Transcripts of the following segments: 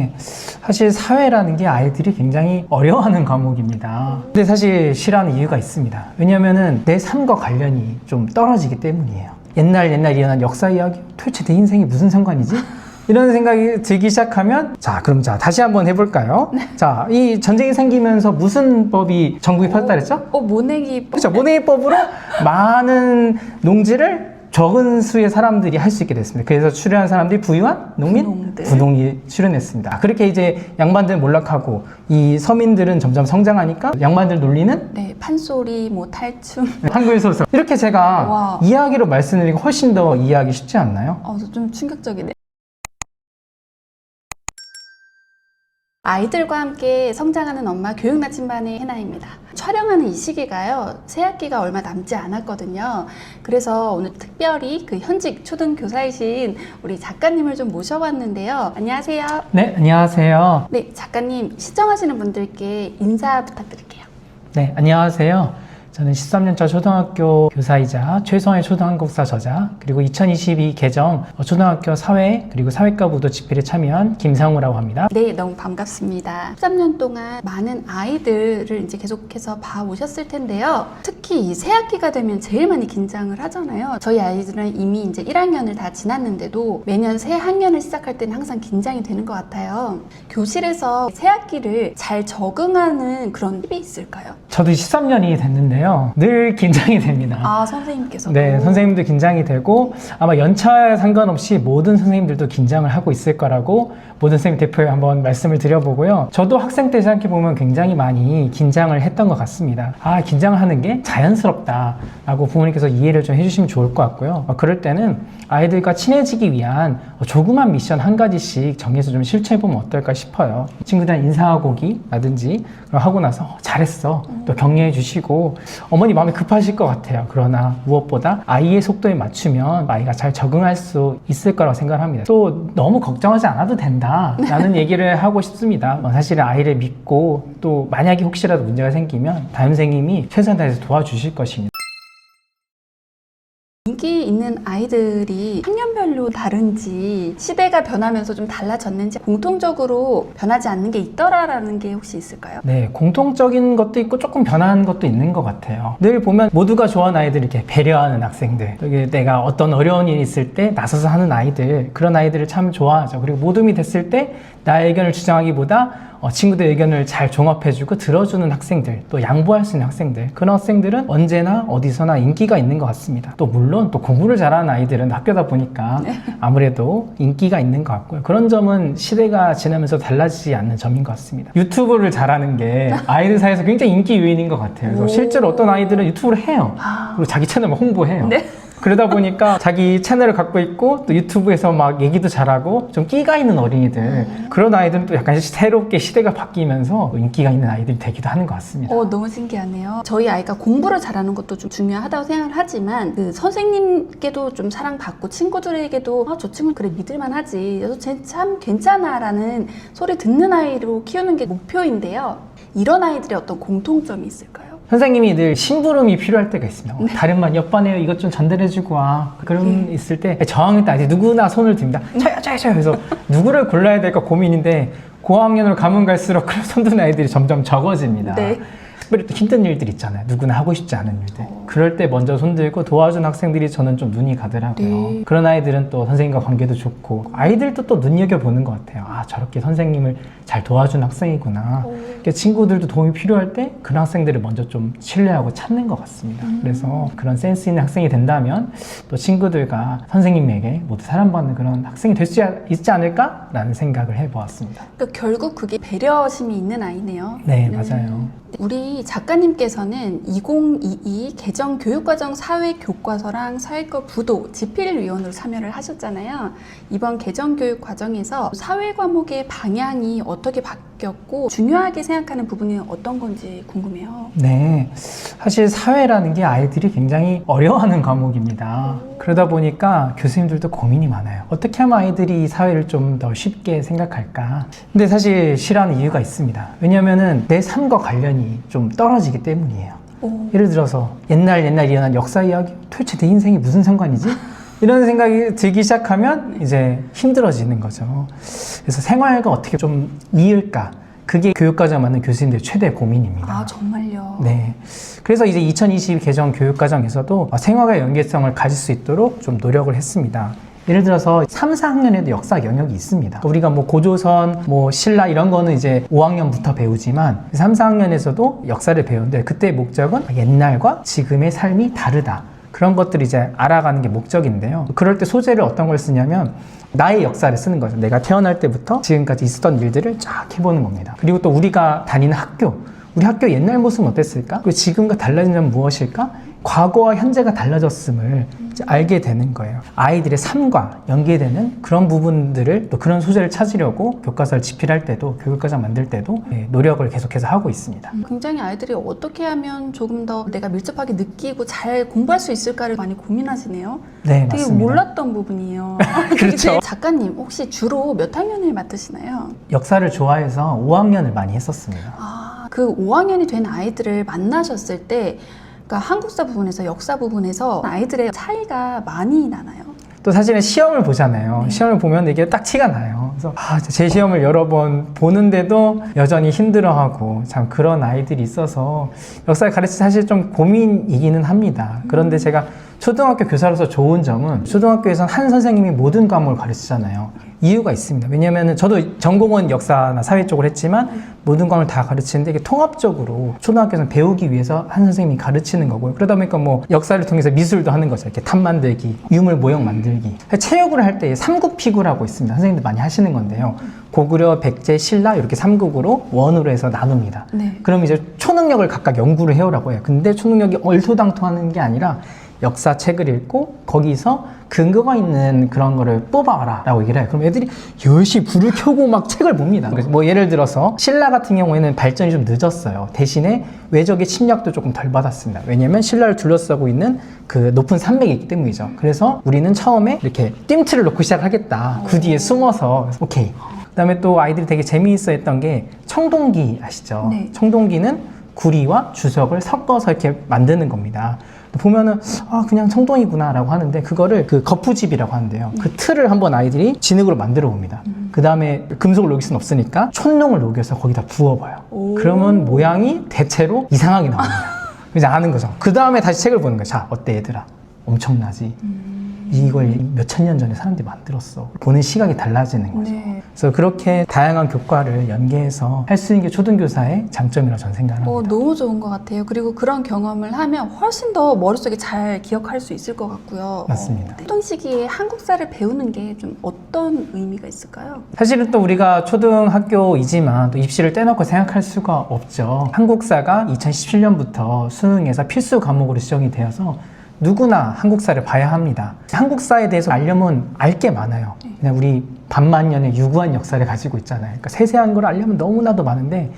네, 사실 사회라는 게 아이들이 굉장히 어려워하는 과목입니다. 근데 사실 싫어하는 이유가 있습니다. 왜냐면은 내 삶과 관련이 좀 떨어지기 때문이에요. 옛날 일어난 역사 이야기? 도대체 내 인생이 무슨 상관이지? 이런 생각이 들기 시작하면 그럼 다시 한번 해볼까요? 네. 자, 이 전쟁이 생기면서 무슨 법이 전국에 펴졌다 그랬죠? 모내기법. 그렇죠. 모내기법으로 많은 농지를 적은 수의 사람들이 할 수 있게 됐습니다. 그래서 출연한 사람들이 부유한 농민, 군농이 출연했습니다. 그렇게 이제 양반들은 몰락하고 이 서민들은 점점 성장하니까 양반들 논리는 네, 판소리, 탈춤. 한글 소설. 이렇게 제가 와. 이야기로 말씀드리기 훨씬 더 이해하기 쉽지 않나요? 좀 충격적이네. 아이들과 함께 성장하는 엄마 교육 나침반의 해나입니다. 촬영하는 이 시기가요, 새학기가 얼마 남지 않았거든요. 그래서 오늘 특별히 그 현직 초등교사이신 우리 작가님을 좀 모셔봤는데요. 안녕하세요. 네, 안녕하세요. 네, 작가님 시청하시는 분들께 인사 부탁드릴게요. 네, 안녕하세요. 저는 13년차 초등학교 교사이자 최소한의 초등한국사 저자, 그리고 2022 개정 초등학교 사회 그리고 사회과 부도 집필에 참여한 김상우라고 합니다. 네, 너무 반갑습니다. 13년 동안 많은 아이들을 이제 계속해서 봐오셨을 텐데요. 특히 이 새학기가 되면 제일 많이 긴장을 하잖아요. 저희 아이들은 이미 이제 1학년을 다 지났는데도 매년 새 학년을 시작할 때는 항상 긴장이 되는 것 같아요. 교실에서 새학기를 잘 적응하는 그런 팁이 있을까요? 저도 13년이 됐는데요. 늘 긴장이 됩니다. 선생님께서도? 네, 선생님도 긴장이 되고 아마 연차에 상관없이 모든 선생님들도 긴장을 하고 있을 거라고 모든 선생님 대표에 한번 말씀을 드려보고요. 저도 학생 때 생각해보면 굉장히 많이 긴장을 했던 것 같습니다. 긴장을 하는 게 자연스럽다라고 부모님께서 이해를 좀 해주시면 좋을 것 같고요. 그럴 때는 아이들과 친해지기 위한 조그만 미션 한 가지씩 정해서 좀 실천해보면 어떨까 싶어요. 친구들이랑 인사하고기라든지 하고 나서 잘했어 또 격려해 주시고 어머니 마음이 급하실 것 같아요. 그러나 무엇보다 아이의 속도에 맞추면 아이가 잘 적응할 수 있을 거라고 생각합니다. 또 너무 걱정하지 않아도 된다 라는 얘기를 하고 싶습니다. 사실은 아이를 믿고 또 만약에 혹시라도 문제가 생기면 담임 선생님이 최선을 다해서 도와주실 것입니다. 인기 있는 아이들이 학년별로 다른지 시대가 변하면서 좀 달라졌는지 공통적으로 변하지 않는 게 있더라라는 게 혹시 있을까요? 네, 공통적인 것도 있고 조금 변한 것도 있는 것 같아요. 늘 보면 모두가 좋아하는 아이들 이렇게 배려하는 학생들, 여기 내가 어떤 어려운 일이 있을 때 나서서 하는 아이들, 그런 아이들을 참 좋아하죠. 그리고 모둠이 됐을 때 나의 의견을 주장하기보다 친구들의 의견을 잘 종합해주고 들어주는 학생들, 또 양보할 수 있는 학생들, 그런 학생들은 언제나 어디서나 인기가 있는 것 같습니다. 또 물론 또 공부를 잘하는 아이들은 학교다 보니까 아무래도 인기가 있는 것 같고요. 그런 점은 시대가 지나면서 달라지지 않는 점인 것 같습니다. 유튜브를 잘하는 게 아이들 사이에서 굉장히 인기 요인인 것 같아요. 그래서 실제로 어떤 아이들은 유튜브를 해요. 그리고 자기 채널을 홍보해요. 네. 그러다 보니까 자기 채널을 갖고 있고 또 유튜브에서 막 얘기도 잘하고 좀 끼가 있는 어린이들, 그런 아이들은 또 약간 새롭게 시대가 바뀌면서 인기가 있는 아이들이 되기도 하는 것 같습니다. 너무 신기하네요. 저희 아이가 공부를 잘하는 것도 좀 중요하다고 생각을 하지만 그 선생님께도 좀 사랑받고 친구들에게도 저 친구는 그래 믿을만 하지, 그래서 쟤 참 괜찮아 라는 소리 듣는 아이로 키우는 게 목표인데요. 이런 아이들의 어떤 공통점이 있을까요? 선생님이 늘 심부름이 필요할 때가 있습니다. 다른 반 옆반에 이것 좀 전달해주고 와. 그런 있을 때 저학년 때 아직 누구나 손을 듭니다. 저요. 그래서 누구를 골라야 될까 고민인데 고학년으로 가면 갈수록 그런 손 드는 아이들이 점점 적어집니다. 네. 특별히 또 힘든 일들 있잖아요. 누구나 하고 싶지 않은 일들. 그럴 때 먼저 손들고 도와준 학생들이 저는 좀 눈이 가더라고요. 네. 그런 아이들은 또 선생님과 관계도 좋고 아이들도 또 눈여겨보는 것 같아요. 저렇게 선생님을 잘 도와준 학생이구나. 친구들도 도움이 필요할 때 그런 학생들을 먼저 좀 신뢰하고 찾는 것 같습니다. 그래서 그런 센스 있는 학생이 된다면 또 친구들과 선생님에게 모두 사랑받는 그런 학생이 될 수 있지 않을까라는 생각을 해보았습니다. 그러니까 결국 그게 배려심이 있는 아이네요. 네, 맞아요. 우리 작가님께서는 2022 개정 교육과정 사회교과서랑 사회과 부도 집필위원으로 참여를 하셨잖아요. 이번 개정 교육 과정에서 사회 과목의 방향이 어떻게 바뀌었고 중요하게 생각하는 부분이 어떤 건지 궁금해요. 네, 사실 사회라는 게 아이들이 굉장히 어려워하는 과목입니다. 그러다 보니까 교수님들도 고민이 많아요. 어떻게 하면 아이들이 이 사회를 좀 더 쉽게 생각할까? 근데 사실 싫어하는 이유가 있습니다. 왜냐면은 내 삶과 관련이 좀 떨어지기 때문이에요. 예를 들어서 옛날 일어난 역사 이야기? 도대체 내 인생이 무슨 상관이지? 이런 생각이 들기 시작하면 이제 힘들어지는 거죠. 그래서 생활과 어떻게 좀 이을까? 그게 교육과정 만든 교수님들의 최대 고민입니다. 아, 정말요? 네. 그래서 이제 2022 개정 교육과정에서도 생활과 연계성을 가질 수 있도록 좀 노력을 했습니다. 예를 들어서 3, 4학년에도 역사 영역이 있습니다. 우리가 뭐 고조선, 뭐 신라 이런 거는 이제 5학년부터 배우지만 3, 4학년에서도 역사를 배우는데 그때의 목적은 옛날과 지금의 삶이 다르다. 그런 것들을 이제 알아가는 게 목적인데요. 그럴 때 소재를 어떤 걸 쓰냐면 나의 역사를 쓰는 거죠. 내가 태어날 때부터 지금까지 있었던 일들을 쫙 해보는 겁니다. 그리고 또 우리가 다니는 학교, 우리 학교 옛날 모습은 어땠을까? 그리고 지금과 달라진 점은 무엇일까? 과거와 현재가 달라졌음을 이제 알게 되는 거예요. 아이들의 삶과 연계되는 그런 부분들을 또 그런 소재를 찾으려고 교과서를 집필할 때도 교육과정 만들 때도 노력을 계속해서 하고 있습니다. 굉장히 아이들이 어떻게 하면 조금 더 내가 밀접하게 느끼고 잘 공부할 수 있을까를 많이 고민하시네요. 네, 되게 맞습니다. 몰랐던 부분이에요. 그렇죠. 작가님 혹시 주로 몇 학년을 맡으시나요? 역사를 좋아해서 5학년을 많이 했었습니다. 아, 그 5학년이 된 아이들을 만나셨을 때 그러니까 한국사 부분에서 역사 부분에서 아이들의 차이가 많이 나나요? 또 사실은 시험을 보잖아요. 시험을 보면 이게 딱 티가 나요. 그래서 제 시험을 여러 번 보는데도 여전히 힘들어하고 참 그런 아이들이 있어서 역사를 가르치 사실 좀 고민이기는 합니다. 그런데 제가 초등학교 교사로서 좋은 점은 초등학교에서는 한 선생님이 모든 과목을 가르치잖아요. 이유가 있습니다. 왜냐하면 저도 전공은 역사나 사회 쪽을 했지만 모든 과목을 다 가르치는데 이게 통합적으로 초등학교에서는 배우기 위해서 한 선생님이 가르치는 거고요. 그러다 보니까 뭐 역사를 통해서 미술도 하는 거죠. 이렇게 탑 만들기, 유물 모형 만들기. 체육을 할 때 삼국피구라고 있습니다. 선생님들 많이 하시는 건데요. 고구려, 백제, 신라 이렇게 3국으로 원으로 해서 나눕니다. 네. 그럼 이제 초능력을 각각 연구를 해오라고 해요. 근데 초능력이 얼토당토하는 게 아니라 역사책을 읽고 거기서 근거가 있는 그런 거를 뽑아와라 라고 얘기를 해요. 그럼 애들이 열심히 불을 켜고 막 책을 봅니다. 그래서 뭐 예를 들어서 신라 같은 경우에는 발전이 좀 늦었어요. 대신에 외적의 침략도 조금 덜 받았습니다. 왜냐면 신라를 둘러싸고 있는 그 높은 산맥이 있기 때문이죠. 그래서 우리는 처음에 이렇게 뜀트를 놓고 시작하겠다. 그 뒤에 숨어서 오케이. 그다음에 또 아이들이 되게 재미있어 했던 게 청동기 아시죠? 네. 청동기는 구리와 주석을 섞어서 이렇게 만드는 겁니다. 보면은 그냥 청동이구나 라고 하는데 그거를 그 거푸집이라고 하는데요. 그 틀을 한번 아이들이 진흙으로 만들어 봅니다. 그 다음에 금속을 녹일 수는 없으니까 촛농을 녹여서 거기다 부어봐요. 그러면 모양이 대체로 이상하게 나옵니다. 이제 아는 거죠. 그 다음에 다시 책을 보는 거예요. 자, 어때 얘들아? 엄청나지? 이걸 몇천 년 전에 사람들이 만들었어. 보는 시각이 달라지는 거죠. 네. 그래서 그렇게 다양한 교과를 연계해서 할 수 있는 게 초등교사의 장점이라고 저는 생각합니다. 너무 좋은 것 같아요. 그리고 그런 경험을 하면 훨씬 더 머릿속에 잘 기억할 수 있을 것 같고요. 맞습니다. 어떤 시기에 한국사를 배우는 게 좀 어떤 의미가 있을까요? 사실은 또 우리가 초등학교이지만 또 입시를 떼놓고 생각할 수가 없죠. 한국사가 2017년부터 수능에서 필수 과목으로 지정이 되어서 누구나 한국사를 봐야 합니다. 한국사에 대해서 알려면 알 게 많아요. 그냥 우리 반만년의 유구한 역사를 가지고 있잖아요. 그러니까 세세한 걸 알려면 너무나도 많은데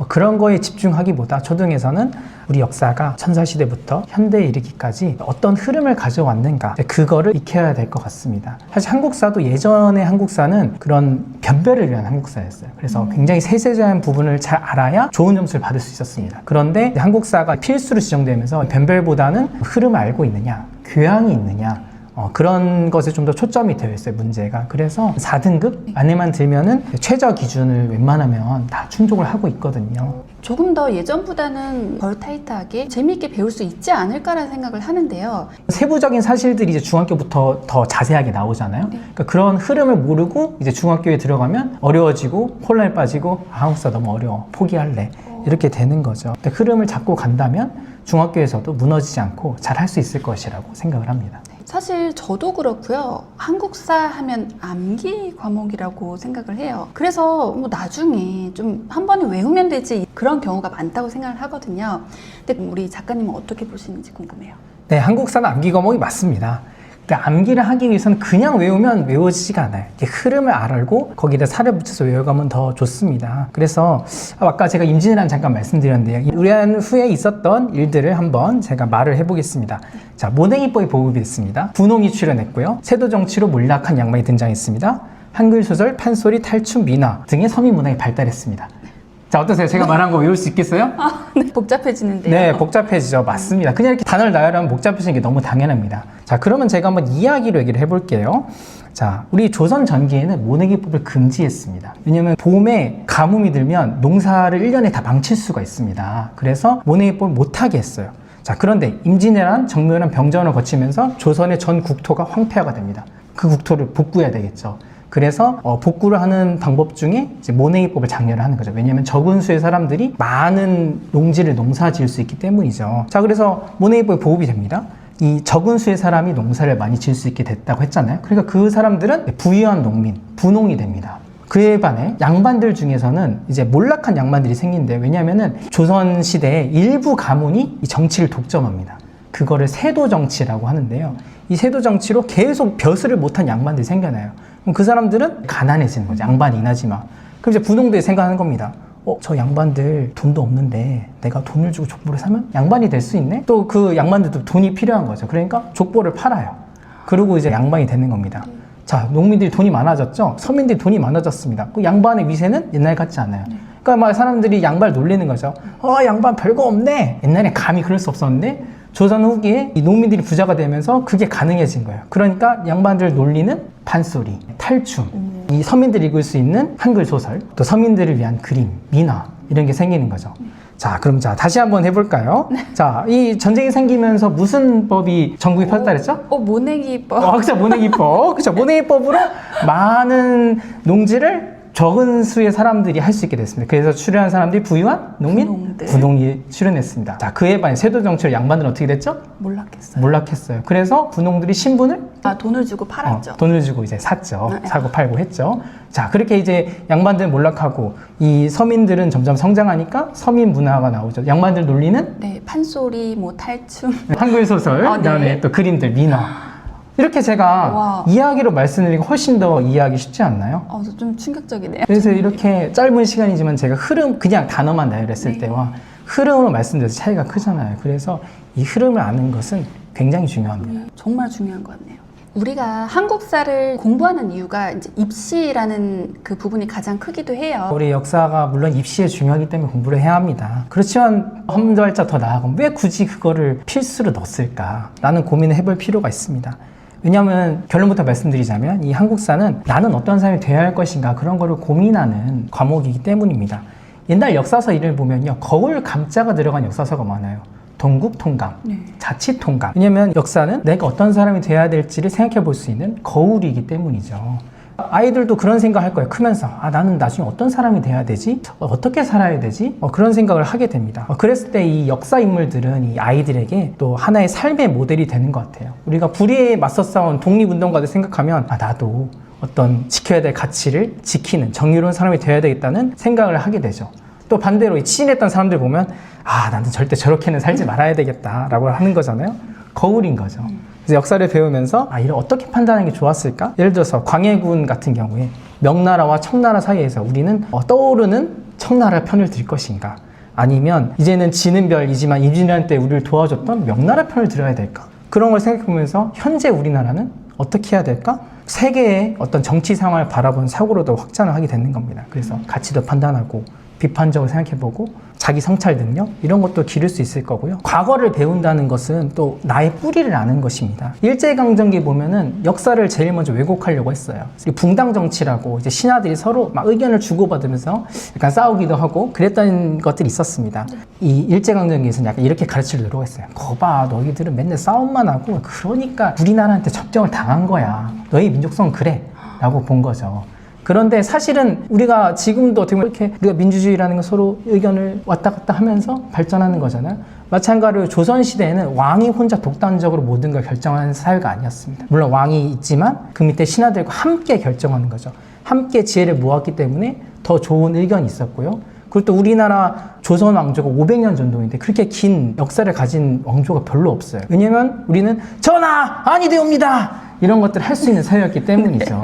그런 거에 집중하기보다 초등에서는 우리 역사가 천사시대부터 현대에 이르기까지 어떤 흐름을 가져왔는가 그거를 익혀야 될 것 같습니다. 사실 한국사도 예전의 한국사는 그런 변별을 위한 한국사였어요. 그래서 굉장히 세세한 부분을 잘 알아야 좋은 점수를 받을 수 있었습니다. 그런데 한국사가 필수로 지정되면서 변별보다는 흐름을 알고 있느냐, 교양이 있느냐 그런 것에 좀 더 초점이 되어 있어요, 문제가. 그래서 4등급 안에만 들면은 최저 기준을 웬만하면 다 충족을 하고 있거든요. 조금 더 예전보다는 덜 타이트하게 재미있게 배울 수 있지 않을까라는 생각을 하는데요. 세부적인 사실들이 이제 중학교부터 더 자세하게 나오잖아요. 그러니까 그런 흐름을 모르고 이제 중학교에 들어가면 어려워지고 혼란에 빠지고 한국사 너무 어려워, 포기할래. 이렇게 되는 거죠. 근데 흐름을 잡고 간다면 중학교에서도 무너지지 않고 잘 할 수 있을 것이라고 생각을 합니다. 사실 저도 그렇고요. 한국사 하면 암기 과목이라고 생각을 해요. 그래서 뭐 나중에 좀 한 번에 외우면 되지 그런 경우가 많다고 생각을 하거든요. 근데 우리 작가님은 어떻게 보시는지 궁금해요. 네, 한국사는 암기 과목이 맞습니다. 근데 암기를 하기 위해서는 그냥 외우면 외워지지가 않아요. 이렇게 흐름을 알고 거기다 살을 붙여서 외워가면 더 좋습니다. 그래서 아까 제가 임진왜란 잠깐 말씀드렸는데요. 임진왜란 후에 있었던 일들을 한번 제가 말을 해보겠습니다. 자, 모냉이법이 보급이 됐습니다. 분홍이 출연했고요. 세도정치로 몰락한 양반이 등장했습니다. 한글 소설, 판소리, 탈춤, 민화 등의 서민 문화가 발달했습니다. 자, 어떠세요? 제가 말한 거 외울 수 있겠어요? 네, 복잡해지는데요. 네, 복잡해지죠. 맞습니다. 그냥 이렇게 단어를 나열하면 복잡해지는 게 너무 당연합니다. 자, 그러면 제가 한번 이야기로 얘기를 해볼게요. 자, 우리 조선 전기에는 모내기법을 금지했습니다. 왜냐면 봄에 가뭄이 들면 농사를 1년에 다 망칠 수가 있습니다. 그래서 모내기법을 못하게 했어요. 자, 그런데 임진왜란, 정묘란, 병전을 거치면서 조선의 전 국토가 황폐화가 됩니다. 그 국토를 복구해야 되겠죠. 그래서 복구를 하는 방법 중에 이제 모내기법을 장려를 하는 거죠. 왜냐하면 적은 수의 사람들이 많은 농지를 농사 지을 수 있기 때문이죠. 자, 그래서 모내기법이 보급이 됩니다. 이 적은 수의 사람이 농사를 많이 지을 수 있게 됐다고 했잖아요. 그러니까 그 사람들은 부유한 농민, 분농이 됩니다. 그에 반해 양반들 중에서는 이제 몰락한 양반들이 생긴대요. 왜냐하면은 조선 시대에 일부 가문이 이 정치를 독점합니다. 그거를 세도 정치라고 하는데요. 이 세도 정치로 계속 벼슬을 못한 양반들이 생겨나요. 그럼 그 사람들은 가난해지는 거죠. 양반이 나지만. 그럼 이제 분홍들이 생각하는 겁니다. 저 양반들 돈도 없는데 내가 돈을 주고 족보를 사면 양반이 될 수 있네? 또 그 양반들도 돈이 필요한 거죠. 그러니까 족보를 팔아요. 그리고 이제 양반이 되는 겁니다. 자, 농민들이 돈이 많아졌죠? 서민들이 돈이 많아졌습니다. 그 양반의 위세는 옛날 같지 않아요. 그러니까 막 사람들이 양반을 놀리는 거죠. 양반 별거 없네. 옛날에 감히 그럴 수 없었는데 조선 후기에 이 농민들이 부자가 되면서 그게 가능해진 거예요. 그러니까 양반들 놀리는 판소리, 탈춤, 이 서민들이 읽을 수 있는 한글 소설, 또 서민들을 위한 그림, 민화 이런 게 생기는 거죠. 자, 그럼 다시 한번 해볼까요? 자, 이 전쟁이 생기면서 무슨 법이 전국에 펼쳤다 그랬죠? 모내기법. 그렇죠. 모내기법. 그렇죠. 모내기법으로 많은 농지를 적은 수의 사람들이 할 수 있게 됐습니다. 그래서 출연한 사람들이 부유한 농민, 분홍이 출연했습니다. 자, 그에 반해 세도 정치로 양반들은 어떻게 됐죠? 몰락했어요. 그래서 분홍들이 신분을 돈을 주고 팔았죠. 돈을 주고 이제 샀죠. 사고 팔고 했죠. 자, 그렇게 이제 양반들은 몰락하고 이 서민들은 점점 성장하니까 서민 문화가 나오죠. 양반들 놀리는 판소리, 탈춤, 한글 소설, 그다음에 또 그림들, 민화. 이렇게 제가 이야기로 말씀드리고 훨씬 더 이해하기 쉽지 않나요? 좀 충격적이네요. 그래서 이렇게 짧은 시간이지만 제가 그냥 단어만 나열했을 때와 흐름으로 말씀드려서 차이가 크잖아요. 그래서 이 흐름을 아는 것은 굉장히 중요합니다. 정말 중요한 것 같네요. 우리가 한국사를 공부하는 이유가 이제 입시라는 그 부분이 가장 크기도 해요. 우리 역사가 물론 입시에 중요하기 때문에 공부를 해야 합니다. 그렇지만 한 발짝 더 나아가면 왜 굳이 그거를 필수로 넣었을까? 라는 고민을 해볼 필요가 있습니다. 왜냐하면 결론부터 말씀드리자면 이 한국사는 나는 어떤 사람이 되어야 할 것인가 그런 거를 고민하는 과목이기 때문입니다. 옛날 역사서 이름을 보면요, 거울 감자가 들어간 역사서가 많아요. 동국통감, 자치통감. 왜냐면 역사는 내가 어떤 사람이 되어야 될지를 생각해 볼 수 있는 거울이기 때문이죠. 아이들도 그런 생각 할 거예요. 크면서 나는 나중에 어떤 사람이 돼야 되지? 어떻게 살아야 되지? 그런 생각을 하게 됩니다. 그랬을 때 이 역사 인물들은 이 아이들에게 또 하나의 삶의 모델이 되는 것 같아요. 우리가 불의에 맞서 싸운 독립운동가들 생각하면 나도 어떤 지켜야 될 가치를 지키는 정의로운 사람이 되어야 되겠다는 생각을 하게 되죠. 또 반대로 치인했던 사람들 보면 나는 절대 저렇게는 살지 말아야 되겠다라고 하는 거잖아요. 거울인 거죠. 그래서 역사를 배우면서 이를 어떻게 판단하는 게 좋았을까? 예를 들어서 광해군 같은 경우에 명나라와 청나라 사이에서 우리는 떠오르는 청나라 편을 들 것인가? 아니면 이제는 지는 별이지만 임진왜란 때 우리를 도와줬던 명나라 편을 들어야 될까? 그런 걸 생각해보면서 현재 우리나라는 어떻게 해야 될까? 세계의 어떤 정치 상황을 바라본 사고로도 확장을 하게 되는 겁니다. 그래서 가치도 판단하고 비판적으로 생각해보고 자기 성찰 능력 이런 것도 기를 수 있을 거고요. 과거를 배운다는 것은 또 나의 뿌리를 아는 것입니다. 일제강점기 보면은 역사를 제일 먼저 왜곡하려고 했어요. 붕당 정치라고 이제 신하들이 서로 막 의견을 주고받으면서 약간 싸우기도 하고 그랬던 것들이 있었습니다. 이 일제강점기에서는 약간 이렇게 가르치려고 했어요. 거봐, 너희들은 맨날 싸움만 하고 그러니까 우리나라한테 접경을 당한 거야. 너희 민족성은 그래 라고 본 거죠. 그런데 사실은 우리가 지금도 어떻게 보면 이렇게 우리가 민주주의라는 건 서로 의견을 왔다 갔다 하면서 발전하는 거잖아요. 마찬가지로 조선시대에는 왕이 혼자 독단적으로 모든 걸 결정하는 사회가 아니었습니다. 물론 왕이 있지만 그 밑에 신하들과 함께 결정하는 거죠. 함께 지혜를 모았기 때문에 더 좋은 의견이 있었고요. 그리고 또 우리나라 조선 왕조가 500년 전통인데 그렇게 긴 역사를 가진 왕조가 별로 없어요. 왜냐면 우리는 전하 아니되옵니다. 이런 것들을 할 수 있는 사회였기 때문이죠.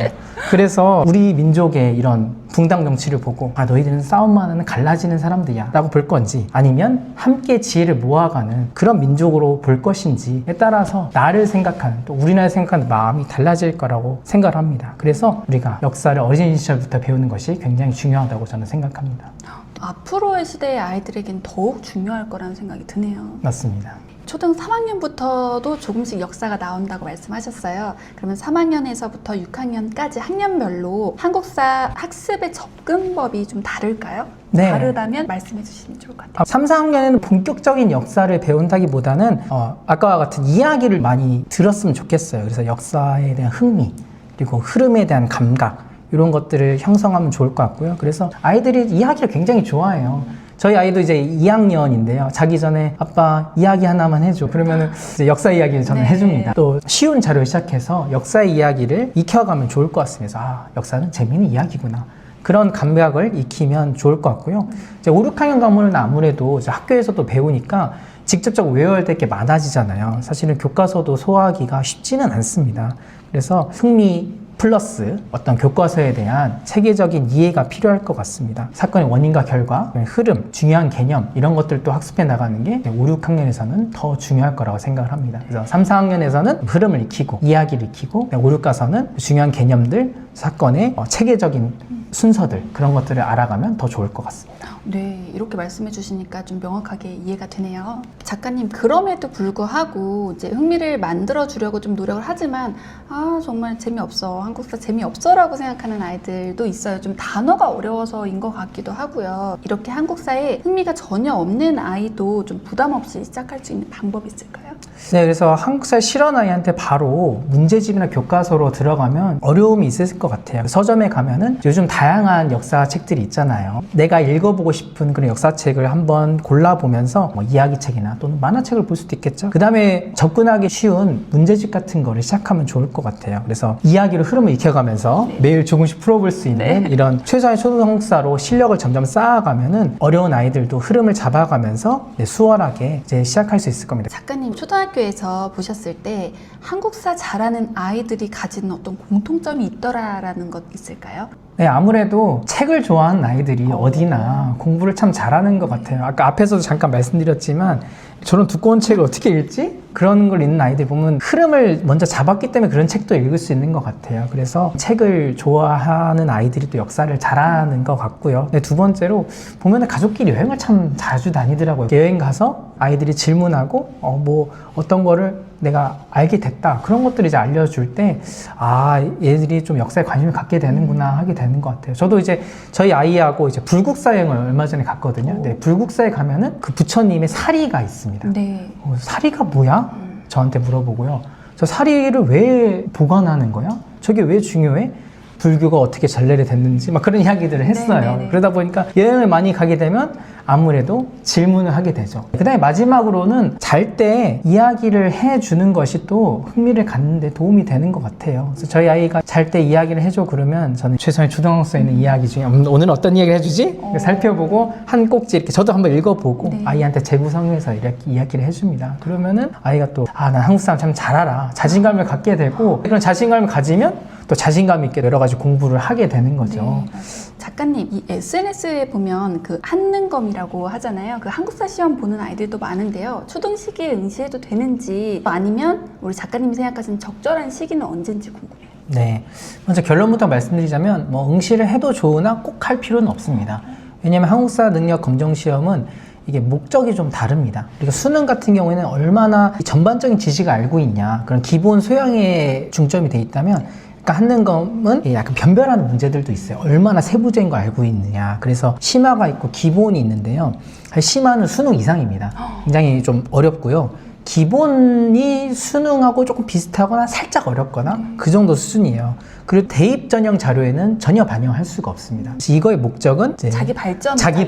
그래서 우리 민족의 이런 붕당 정치를 보고 아 너희들은 싸움만 하는 갈라지는 사람들이야 라고 볼 건지 아니면 함께 지혜를 모아가는 그런 민족으로 볼 것인지에 따라서 나를 생각하는 또 우리나라를 생각하는 마음이 달라질 거라고 생각을 합니다. 그래서 우리가 역사를 어린 시절부터 배우는 것이 굉장히 중요하다고 저는 생각합니다. 앞으로의 시대의 아이들에겐 더욱 중요할 거라는 생각이 드네요. 맞습니다. 초등 3학년부터도 조금씩 역사가 나온다고 말씀하셨어요. 그러면 3학년에서부터 6학년까지 학년별로 한국사 학습의 접근법이 좀 다를까요? 네. 다르다면 말씀해 주시면 좋을 것 같아요. 3, 4학년에는 본격적인 역사를 배운다기보다는 아까와 같은 이야기를 많이 들었으면 좋겠어요. 그래서 역사에 대한 흥미 그리고 흐름에 대한 감각 이런 것들을 형성하면 좋을 것 같고요. 그래서 아이들이 이야기를 굉장히 좋아해요. 저희 아이도 이제 2학년인데요. 자기 전에 아빠 이야기 하나만 해줘. 그러면은 이제 역사 이야기를 저는 네. 해줍니다. 또 쉬운 자료를 시작해서 역사의 이야기를 익혀가면 좋을 것 같습니다. 아, 역사는 재미있는 이야기구나. 그런 감각을 익히면 좋을 것 같고요. 이제 5, 6학년 가면은 아무래도 이제 학교에서도 배우니까 직접적으로 외워야 될 게 많아지잖아요. 사실은 교과서도 소화하기가 쉽지는 않습니다. 그래서 흥미 플러스 어떤 교과서에 대한 체계적인 이해가 필요할 것 같습니다. 사건의 원인과 결과, 흐름, 중요한 개념 이런 것들도 학습해 나가는 게 5, 6학년에서는 더 중요할 거라고 생각을 합니다. 그래서 3, 4학년에서는 흐름을 익히고 이야기를 익히고 5, 6 가서는 중요한 개념들, 사건의 체계적인 순서들 그런 것들을 알아가면 더 좋을 것 같습니다. 네, 이렇게 말씀해 주시니까 좀 명확하게 이해가 되네요. 작가님, 그럼에도 불구하고 이제 흥미를 만들어 주려고 좀 노력을 하지만 아, 정말 재미없어. 한국사 재미없어라고 생각하는 아이들도 있어요. 좀 단어가 어려워서인 것 같기도 하고요. 이렇게 한국사에 흥미가 전혀 없는 아이도 좀 부담 없이 시작할 수 있는 방법이 있을까요? 네, 그래서 한국사 실현 아이한테 바로 문제집이나 교과서로 들어가면 어려움이 있을 것 같아요. 서점에 가면은 요즘 다양한 역사책들이 있잖아요. 내가 읽어보고 싶은 그런 역사책을 한번 골라보면서 뭐 이야기책이나 또는 만화책을 볼 수도 있겠죠. 그 다음에 접근하기 쉬운 문제집 같은 거를 시작하면 좋을 것 같아요. 그래서 이야기로 흐름을 익혀가면서 매일 조금씩 풀어볼 수 있는 이런 최소한의 초등학사로 실력을 점점 쌓아가면은 어려운 아이들도 흐름을 잡아가면서 수월하게 이제 시작할 수 있을 겁니다. 작가님, 초등학교에서 보셨을 때 한국사 잘하는 아이들이 가지는 어떤 공통점이 있더라라는 것 있을까요? 네, 아무래도 책을 좋아하는 아이들이 어디나 공부를 참 잘하는 것 같아요. 아까 앞에서도 잠깐 말씀드렸지만 저런 두꺼운 책을 어떻게 읽지? 그런 걸 읽는 아이들 보면 흐름을 먼저 잡았기 때문에 그런 책도 읽을 수 있는 것 같아요. 그래서 책을 좋아하는 아이들이 또 역사를 잘하는 것 같고요. 네, 두 번째로 보면 가족끼리 여행을 참 자주 다니더라고요. 여행 가서 아이들이 질문하고 뭐 어떤 거를 내가 알게 됐다. 그런 것들을 이제 알려줄 때 아, 얘들이 좀 역사에 관심을 갖게 되는구나 하게 되는 것 같아요. 저도 이제 저희 아이하고 이제 불국사 여행을 얼마 전에 갔거든요. 네, 불국사에 가면은 그 부처님의 사리가 있습니다. 네. 사리가 뭐야? 저한테 물어보고요. 저 사리를 왜 보관하는 거야? 저게 왜 중요해? 불교가 어떻게 전래를 됐는지 막 그런 이야기들을 했어요. 네네네. 그러다 보니까 여행을 많이 가게 되면 아무래도 질문을 하게 되죠. 그 다음에 마지막으로는 잘 때 이야기를 해주는 것이 또 흥미를 갖는 데 도움이 되는 것 같아요. 그래서 저희 아이가 잘 때 이야기를 해줘 그러면 저는 최소한 초등학생에 있는 이야기 중에 오늘 어떤 이야기를 해주지? 살펴보고 한 꼭지 이렇게 저도 한번 읽어보고 네. 아이한테 재구성해서 이렇게 이야기를 해줍니다. 그러면은 아이가 또 난 한국 사람 참 잘 알아. 자신감을 갖게 되고 그런 자신감을 가지면 또 자신감 있게 여러 가지 공부를 하게 되는 거죠. 네. 작가님, 이 SNS에 보면 그 한능검이라고 하잖아요. 그 한국사 시험 보는 아이들도 많은데요. 초등 시기에 응시해도 되는지 아니면 우리 작가님이 생각하시는 적절한 시기는 언제인지 궁금해요. 네, 먼저 결론부터 말씀드리자면 뭐 응시를 해도 좋으나 꼭 할 필요는 없습니다. 왜냐하면 한국사 능력 검정 시험은 이게 목적이 좀 다릅니다. 그러니까 수능 같은 경우에는 얼마나 전반적인 지식을 알고 있냐 그런 기본 소양에 중점이 돼 있다면 그러니까 한능검은 약간 변별하는 문제들도 있어요. 얼마나 세부적인 거 알고 있느냐. 그래서 심화가 있고 기본이 있는데요. 심화는 수능 이상입니다. 굉장히 좀 어렵고요. 기본이 수능하고 조금 비슷하거나 살짝 어렵거나 그 정도 수준이에요. 그리고 대입 전형 자료에는 전혀 반영할 수가 없습니다. 이거의 목적은 이제 자기 발전, 자기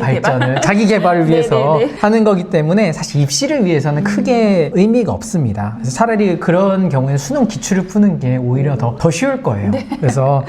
개발을 위해서 네네네. 하는 거기 때문에 사실 입시를 위해서는 크게 의미가 없습니다. 그래서 차라리 그런 경우에 수능 기출을 푸는 게 오히려 더 쉬울 거예요. 그래서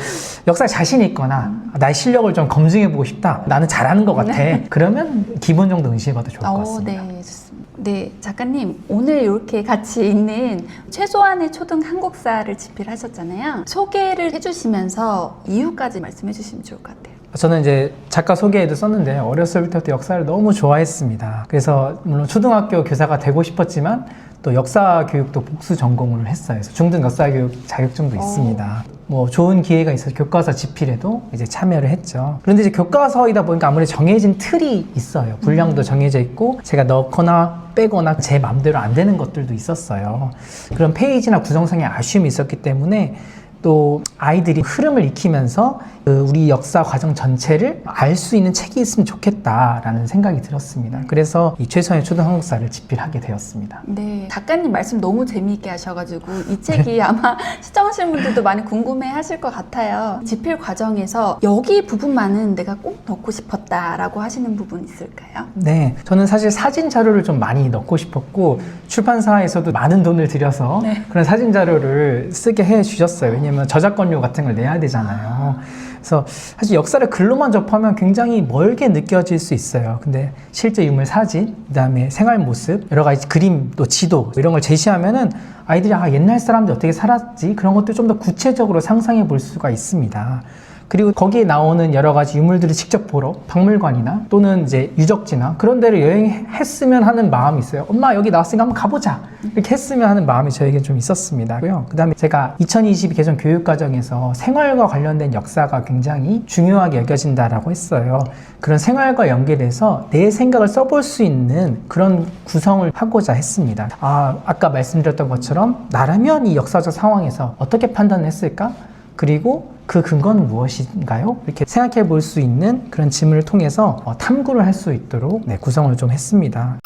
역사에 자신 있거나 나의 실력을 좀 검증해보고 싶다. 나는 잘하는 것 같아. 그러면 기본 정도 응시해봐도 좋을 것 같습니다. 네, 좋습니다. 네, 작가님 오늘 이렇게 같이 읽는 최소한의 초등 한국사를 집필하셨잖아요. 소개를 해주시면서 이유까지 말씀해 주시면 좋을 것 같아요. 저는 이제 작가 소개에도 썼는데 어렸을 때부터 역사를 너무 좋아했습니다. 그래서 물론 초등학교 교사가 되고 싶었지만 또 역사 교육도 복수 전공을 했어요. 그래서 중등 역사 교육 자격증도 있습니다. 뭐 좋은 기회가 있어서 교과서 집필에도 이제 참여를 했죠. 그런데 이제 교과서이다 보니까 아무래도 정해진 틀이 있어요. 분량도 정해져 있고 제가 넣거나 빼거나 제 마음대로 안 되는 것들도 있었어요. 그런 페이지나 구성상의 아쉬움이 있었기 때문에 또 아이들이 흐름을 익히면서 우리 역사 과정 전체를 알 수 있는 책이 있으면 좋겠다라는 생각이 들었습니다. 그래서 이 최소한의 초등 한국사를 집필하게 되었습니다. 네, 작가님 말씀 너무 재미있게 하셔가지고 이 책이 아마 시청하시는 분들도 많이 궁금해 하실 것 같아요. 집필 과정에서 여기 부분만은 내가 꼭 넣고 싶었다라고 하시는 부분 있을까요? 네, 저는 사실 사진 자료를 좀 많이 넣고 싶었고 출판사에서도 많은 돈을 들여서 그런 사진 자료를 쓰게 해 주셨어요. 왜냐면 저작권료 같은 걸 내야 되잖아요. 그래서 사실 역사를 글로만 접하면 굉장히 멀게 느껴질 수 있어요. 근데 실제 유물 사진, 그다음에 생활 모습, 여러 가지 그림, 또 지도 이런 걸 제시하면은 아이들이 옛날 사람들 어떻게 살았지? 그런 것들 좀 더 구체적으로 상상해 볼 수가 있습니다. 그리고 거기에 나오는 여러 가지 유물들을 직접 보러 박물관이나 또는 이제 유적지나 그런 데를 여행했으면 하는 마음이 있어요. 엄마 여기 나왔으니까 한번 가보자. 이렇게 했으면 하는 마음이 저에게 좀 있었습니다. 그 다음에 제가 2022 개정 교육과정에서 생활과 관련된 역사가 굉장히 중요하게 여겨진다라고 했어요. 그런 생활과 연계돼서 내 생각을 써볼 수 있는 그런 구성을 하고자 했습니다. 아까 말씀드렸던 것처럼 나라면 이 역사적 상황에서 어떻게 판단했을까? 그리고 그 근거는 무엇인가요? 이렇게 생각해 볼 수 있는 그런 질문을 통해서 탐구를 할 수 있도록 구성을 좀 했습니다.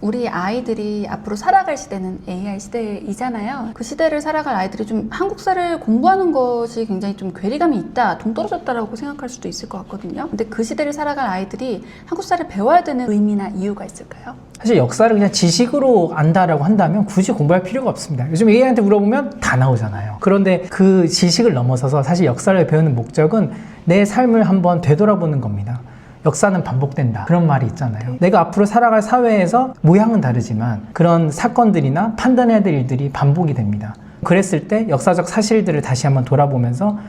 우리 아이들이 앞으로 살아갈 시대는 AI 시대이잖아요. 그 시대를 살아갈 아이들이 좀 한국사를 공부하는 것이 굉장히 좀 괴리감이 있다, 동떨어졌다라고 생각할 수도 있을 것 같거든요. 근데 그 시대를 살아갈 아이들이 한국사를 배워야 되는 의미나 이유가 있을까요? 사실 역사를 그냥 지식으로 안다라고 한다면 굳이 공부할 필요가 없습니다. 요즘 AI한테 물어보면 다 나오잖아요. 그런데 그 지식을 넘어서서 사실 역사를 배우는 목적은 내 삶을 한번 되돌아보는 겁니다. 역사는 반복된다. 그런 말이 있잖아요. 내가 앞으로 살아갈 사회에서 모양은 다르지만 그런 사건들이나 판단해야 될 일들이 반복이 됩니다. 그랬을 때 역사적 사실들을 다시 한번 돌아보면서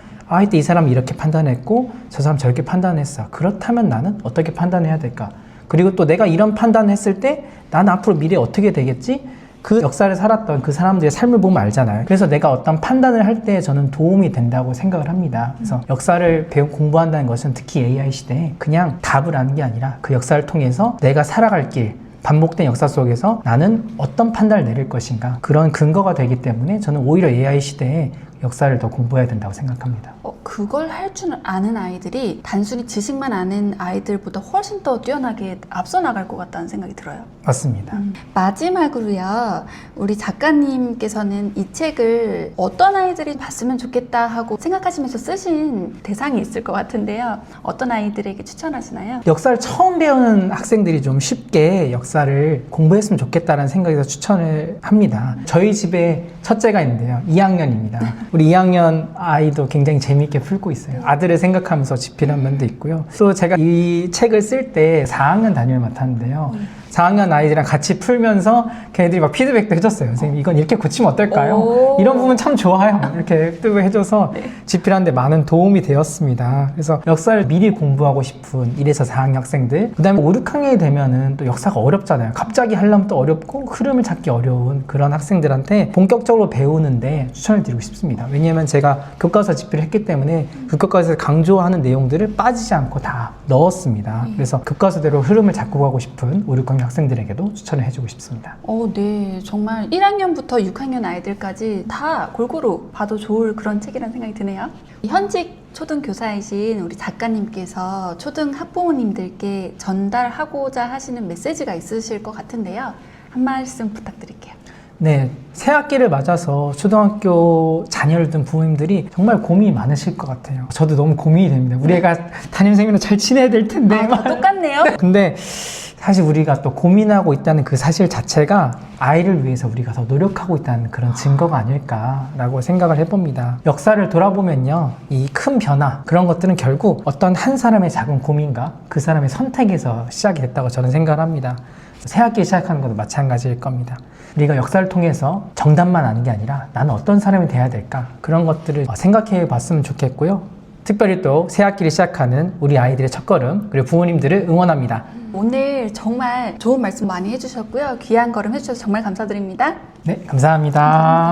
이때 이 사람이 이렇게 판단했고 저 사람 저렇게 판단했어. 그렇다면 나는 어떻게 판단해야 될까? 그리고 또 내가 이런 판단했을 때 나는 앞으로 미래에 어떻게 되겠지? 그 역사를 살았던 그 사람들의 삶을 보면 알잖아요. 그래서 내가 어떤 판단을 할 때 저는 도움이 된다고 생각을 합니다. 그래서 역사를 공부한다는 것은 특히 AI 시대에 그냥 답을 아는 게 아니라 그 역사를 통해서 내가 살아갈 길, 반복된 역사 속에서 나는 어떤 판단을 내릴 것인가, 그런 근거가 되기 때문에 저는 오히려 AI 시대에 역사를 더 공부해야 된다고 생각합니다. 그걸 할 줄 아는 아이들이 단순히 지식만 아는 아이들보다 훨씬 더 뛰어나게 앞서 나갈 것 같다는 생각이 들어요. 맞습니다. 마지막으로요, 우리 작가님께서는 이 책을 어떤 아이들이 봤으면 좋겠다 하고 생각하시면서 쓰신 대상이 있을 것 같은데요. 어떤 아이들에게 추천하시나요? 역사를 처음 배우는 학생들이 좀 쉽게 역사를 공부했으면 좋겠다는 생각에서 추천을 합니다. 저희 집에 첫째가 있는데요. 2학년입니다. 우리 2학년 아이도 굉장히 재미있게 풀고 있어요. 아들을 생각하면서 집필한 면도 있고요. 또 제가 이 책을 쓸 때 4학년 담임을 맡았는데요. 4학년 아이들이랑 같이 풀면서 걔네들이 막 피드백도 해줬어요. 선생님 이건 이렇게 고치면 어떨까요? 이런 부분 참 좋아요. 이렇게 뜨고 해줘서 집필하는데 많은 도움이 되었습니다. 그래서 역사를 미리 공부하고 싶은 1에서 4학년 학생들, 그 다음에 5, 6학년이 되면은 또 역사가 어렵잖아요. 갑자기 하려면 또 어렵고 흐름을 찾기 어려운 그런 학생들한테 본격적으로 배우는데 추천을 드리고 싶습니다. 왜냐하면 제가 교과서 집필을 했기 때문에 그 교과서에서 강조하는 내용들을 빠지지 않고 다 넣었습니다. 그래서 교과서대로 흐름을 잡고 가고 싶은 5, 6학년 학생들에게도 추천을 해주고 싶습니다. 네. 정말 1학년부터 6학년 아이들까지 다 골고루 봐도 좋을 그런 책이라는 생각이 드네요. 현직 초등교사이신 우리 작가님께서 초등 학부모님들께 전달하고자 하시는 메시지가 있으실 것 같은데요. 한 말씀 부탁드릴게요. 네, 새 학기를 맞아서 초등학교 자녀를 둔 부모님들이 정말 고민이 많으실 것 같아요. 저도 너무 고민이 됩니다. 우리 애가 담임선생님이랑 잘 지내야 될 텐데. 똑같네요. 근데 사실 우리가 또 고민하고 있다는 그 사실 자체가 아이를 위해서 우리가 더 노력하고 있다는 그런 증거가 아닐까라고 생각을 해봅니다. 역사를 돌아보면요, 이 큰 변화, 그런 것들은 결국 어떤 한 사람의 작은 고민과 그 사람의 선택에서 시작이 됐다고 저는 생각을 합니다. 새학기 시작하는 것도 마찬가지일 겁니다. 우리가 역사를 통해서 정답만 아는 게 아니라 나는 어떤 사람이 돼야 될까, 그런 것들을 생각해 봤으면 좋겠고요. 특별히 또 새학기를 시작하는 우리 아이들의 첫걸음, 그리고 부모님들을 응원합니다. 오늘 정말 좋은 말씀 많이 해주셨고요. 귀한 걸음 해주셔서 정말 감사드립니다. 네, 감사합니다.